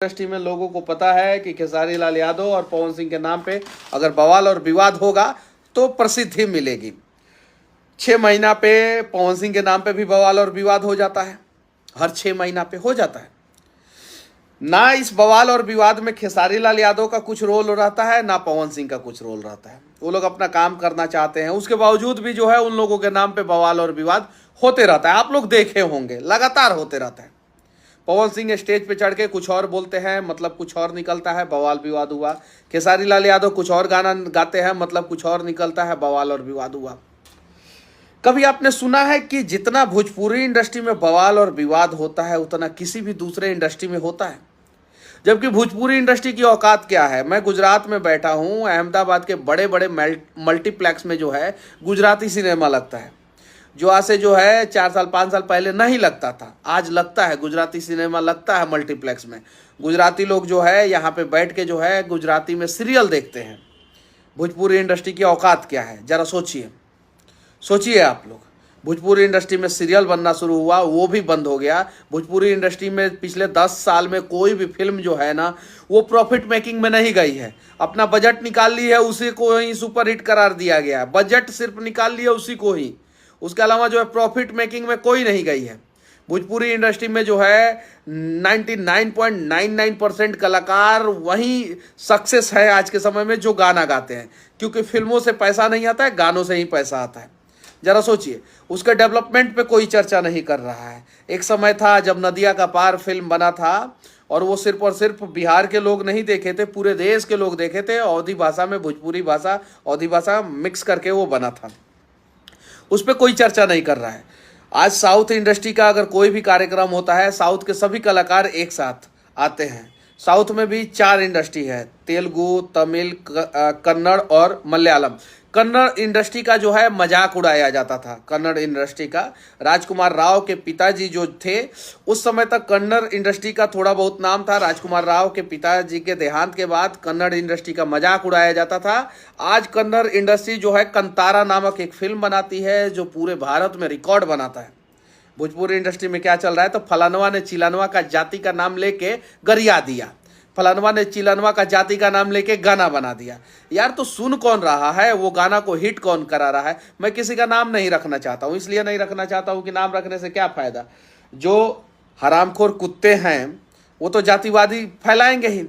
Industry में लोगों को पता है कि खेसारी लाल यादव और पवन सिंह के नाम पे अगर बवाल और विवाद होगा तो प्रसिद्धि मिलेगी। 6 महीना पे पवन सिंह के नाम पे भी बवाल और विवाद हो जाता है, हर 6 महीना पे हो जाता है। ना इस बवाल और विवाद में खेसारी लाल यादव का कुछ रोल रहता है, ना पवन सिंह का कुछ रोल रहता है। वो लोग अपना काम करना चाहते हैं, उसके बावजूद भी जो है उन लोगों के नाम पे बवाल और विवाद होते रहता है। आप लोग देखे होंगे, लगातार होते रहता है। पवन सिंह स्टेज पे चढ़ के कुछ और बोलते हैं, मतलब कुछ और निकलता है, बवाल विवाद हुआ। खेसारी लाल यादव कुछ और गाना गाते हैं, मतलब कुछ और निकलता है, बवाल और विवाद हुआ। कभी आपने सुना है कि जितना भोजपुरी इंडस्ट्री में बवाल और विवाद होता है उतना किसी भी दूसरे इंडस्ट्री में होता है? जबकि भोजपुरी इंडस्ट्री की औकात क्या है। मैं गुजरात में बैठा हूँ, अहमदाबाद के बड़े बड़े मल्टीप्लेक्स में जो है गुजराती सिनेमा लगता है, जो आज से जो है 4 साल 5 साल पहले नहीं लगता था, आज लगता है। गुजराती सिनेमा लगता है मल्टीप्लेक्स में। गुजराती लोग जो है यहाँ पे बैठ के जो है गुजराती में सीरियल देखते हैं। भोजपुरी इंडस्ट्री की औकात क्या है, जरा सोचिए, सोचिए आप लोग। भोजपुरी इंडस्ट्री में सीरियल बनना शुरू हुआ, वो भी बंद हो गया। भोजपुरी इंडस्ट्री में पिछले 10 साल में कोई भी फिल्म जो है ना वो प्रॉफिट मेकिंग में नहीं गई है। अपना बजट निकाल ली है, उसी को ही सुपर हिट करार दिया गया है। बजट सिर्फ निकाल लिया उसी को ही, उसके अलावा जो है प्रॉफिट मेकिंग में कोई नहीं गई है। भोजपुरी इंडस्ट्री में जो है 99.99% कलाकार वही सक्सेस है आज के समय में जो गाना गाते हैं, क्योंकि फिल्मों से पैसा नहीं आता है, गानों से ही पैसा आता है। जरा सोचिए, उसके डेवलपमेंट पे कोई चर्चा नहीं कर रहा है। एक समय था जब नदिया का पार फिल्म बना था और वो सिर्फ और सिर्फ बिहार के लोग नहीं देखे थे, पूरे देश के लोग देखे थे। अवधी भाषा में भोजपुरी भाषा, अवधी भाषा मिक्स करके वो बना था, उस पर कोई चर्चा नहीं कर रहा है। आज साउथ इंडस्ट्री का अगर कोई भी कार्यक्रम होता है, साउथ के सभी कलाकार एक साथ आते हैं। साउथ में भी 4 इंडस्ट्री है, तेलुगु, तमिल, कन्नड़ और मलयालम। कन्नड़ इंडस्ट्री का जो है मजाक उड़ाया जाता था। कन्नड़ इंडस्ट्री का राजकुमार राव के पिताजी जो थे, उस समय तक कन्नड़ इंडस्ट्री का थोड़ा बहुत नाम था। राजकुमार राव के पिताजी के देहांत के बाद कन्नड़ इंडस्ट्री का मजाक उड़ाया जाता था। आज कन्नड़ इंडस्ट्री जो है कंतारा नामक एक फिल्म बनाती है जो पूरे भारत में रिकॉर्ड बनाता है। भोजपुरी इंडस्ट्री में क्या चल रहा है, तो फलानवा ने चिलानवा का जाति का नाम लेके गरिया दिया, फलानवा ने चिलानवा का जाति का नाम लेके गाना बना दिया। यार तो सुन कौन रहा है, वो गाना को हिट कौन करा रहा है? मैं किसी का नाम नहीं रखना चाहता हूँ, इसलिए नहीं रखना चाहता हूँ कि नाम रखने से क्या फायदा। जो हरामखोर कुत्ते हैं वो तो जातिवादी फैलाएंगे ही।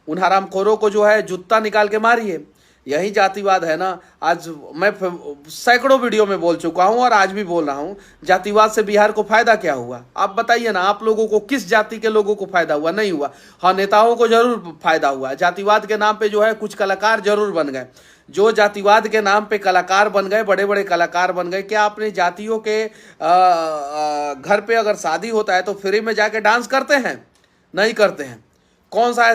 उन हरामखोरों को जो है जूता निकाल के मारिए, यही जातिवाद है ना। आज मैं सैकड़ों वीडियो में बोल चुका हूं और आज भी बोल रहा हूं, जातिवाद से बिहार को फायदा क्या हुआ? आप बताइए ना, आप लोगों को किस जाति के लोगों को फायदा हुआ? नहीं हुआ। हाँ, नेताओं को जरूर फायदा हुआ। जातिवाद के नाम पे जो है कुछ कलाकार जरूर बन गए। जो जातिवाद के नाम पे कलाकार बन गए, बड़े बड़े कलाकार बन गए, क्या अपने जातियों के घर पे अगर शादी होता है तो फ्री में जाके डांस करते हैं? नहीं करते हैं। कौन सा ऐसा